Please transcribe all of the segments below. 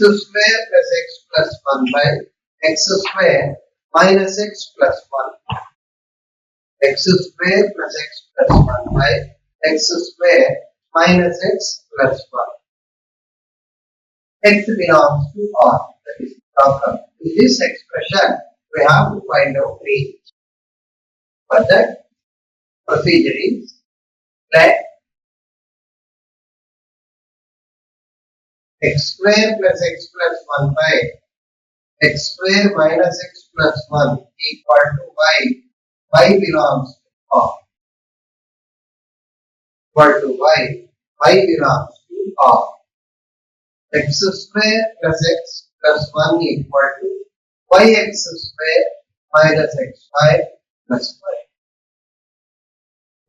square plus x plus 1 by x square minus x plus 1. X square plus x plus 1 by x square minus x plus 1. X belongs to R. That is problem. In this expression, we have to find out range. But that procedure is let x square plus x plus 1 by x square minus x plus 1 equal to y. Y belongs to R. Equal to y. Y belongs to R. X square plus x plus 1 equal to yx square minus xy plus y.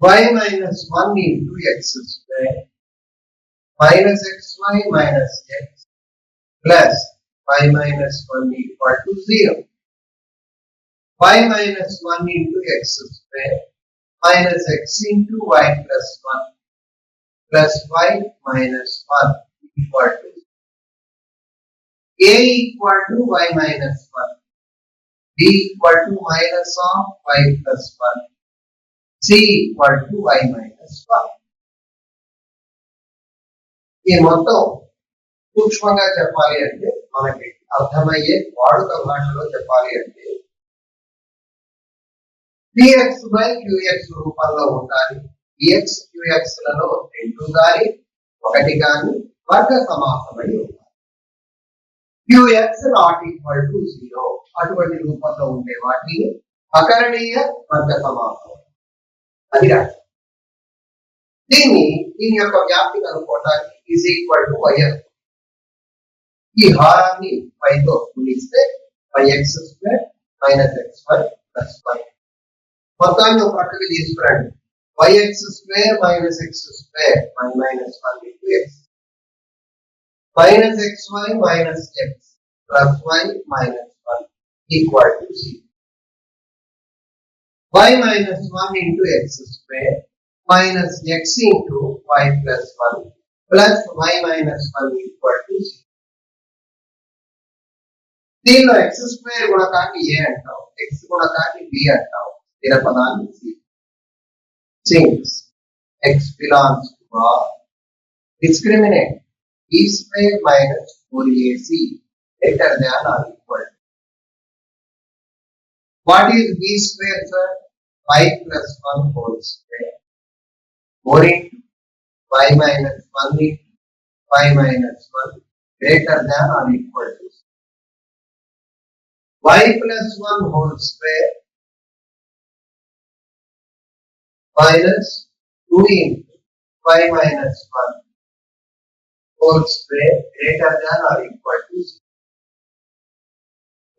Y minus 1 into x square minus xy minus x plus y minus 1 equal to 0. Y minus 1 into x square minus x into y plus 1 plus y minus 1 equal to 0. A equal to y minus 1. B equal to minus of y plus 1. C equal to y minus 1. ఈ మొత్తం సూక్ష్మంగా చెప్పాలి అంటే మనకి అర్థమయ్యే వాడుక భాషలో చెప్పాలి అంటే px by qx రూపంలో ఉండాలి. px qx లలో రెండు గాని ఒకటి గాని వర్గ సమాసమై ఉండాలి. qx not equal to 0 అటువంటి రూపంలో ఉండే వాటిని అకరణీయ వర్గ సమాసం అది రాదు. దీని యొక్క వ్యాప్తి కనుక్కోవడానికి is equal to y. ఈ హారాన్ని y తో గుణిస్తే yx square minus xy plus y. మొత్తాన్ని ఒక పక్కకి తీసుకురండి. yx square minus x square 1 minus 1 into x minus xy minus x plus y minus 1 equal to 0. Y minus 1 into x square minus x into y plus 1 plus y minus 1 equal to 0. దీనిలో x square గుణకాన్ని a అంటాం, x గుణకాన్ని b అంటాం, స్థిర పదాన్ని c. Since x belongs to R, discriminant b square minus 4ac greater than or equal to. What is b square, sir? Y plus 1 whole square. 4 into y minus 1 into y minus 1 greater than or equal to. Y plus 1 whole square minus 2 into y minus 1 whole square greater than or equal to 0.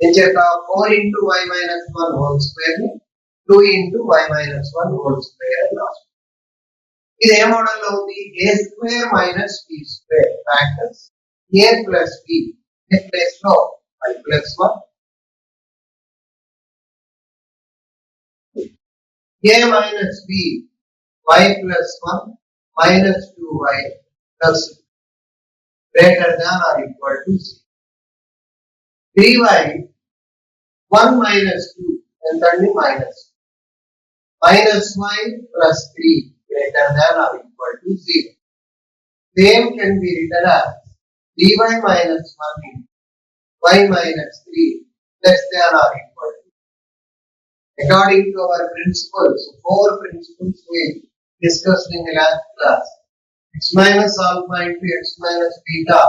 ఇంచేత 4 into y minus 1 whole square 2 into y minus 1 whole square అని రాస్తాం. ఇది ఏ మోడల్లో ఉంది? a square minus b square factors a plus b in place లో y plus 1 a minus b y plus 1 minus 2y plus greater than or equal to 0. dy 1 minus 2 ఎంతండి minus minus y plus 3 greater than or equal to 0. Same can be written as dy minus 1 into y minus 3 less than or equal to. According to our principles, 4 principles we discussed in the last class. X minus alpha into x minus beta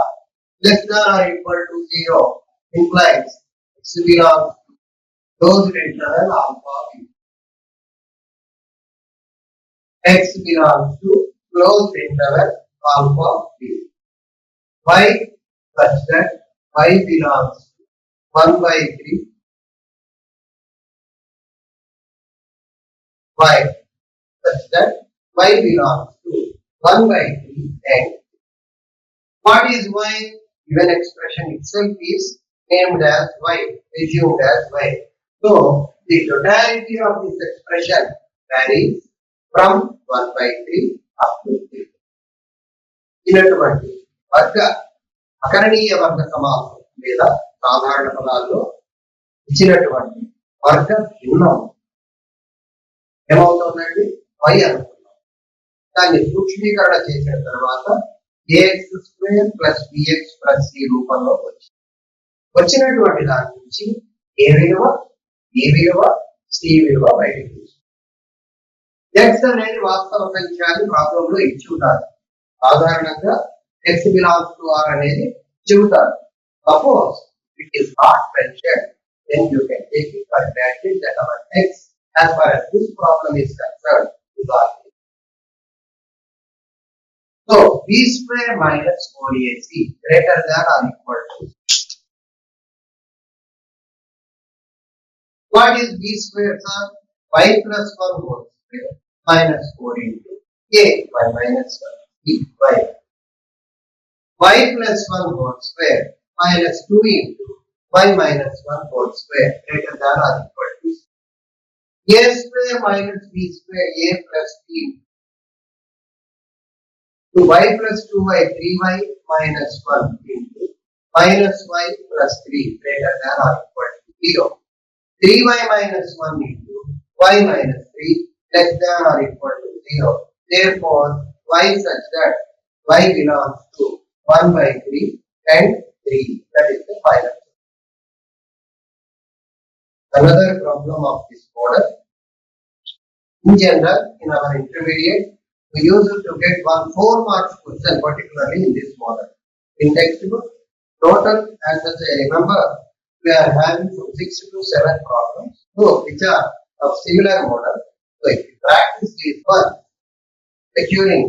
less than or equal to 0 implies x belongs to closed interval alpha beta. X belongs to closed interval alpha beta. Y such that y belongs to 1 by 3 y such that y belongs to 1 by 3 and what is y? Given expression itself is named as y, assumed as y. So the totality of this expression varies from 1 by 3 up to 3. ఇటువంటి వర్గ అకరణీయ వర్గ సమాసం లేదా సాధారణ పదాల్లో ఇచ్చినటువంటి వర్గ భిన్నం ఏమవుతుందండి? y అనుకున్నాం. దాన్ని సూక్ష్మీకరణ చేసిన తర్వాత ax² + bx + c రూపంలో వచ్చినటువంటి దాని నుంచి a విలువ, b విలువ, c విలువ బయటకు x అనేది వాస్తవ సంఖ్య అని ప్రాబ్లం లో ఇచ్చి ఉంటారు. సాధారణంగా x belongs to R అనేది చెబుతారు. Suppose it is not mentioned, then you can take it for granted that our x, as far as this problem is concerned, is R. So b² - 4ac greater than or equal to. What is b², sir? y + 1 whole square minus 4 into a, y minus 1, b, y. Y + 1 whole square minus 2 into y minus 1 whole square greater than or equal to a² minus b², a plus b to y plus 2y, 3y minus 1 into minus y plus 3 greater than or equal to 0. 3y minus 1 into y minus 3 less than or equal to 0. Therefore, y such that y belongs to 1/3 and 3. That is the final. Another problem of this model. In general, in our intermediate, we used to get 4 marks question, particularly in this model. In textbook, total, as I remember, we are having from 6 to 7 problems, so which are of similar model. So if you practice this one, securing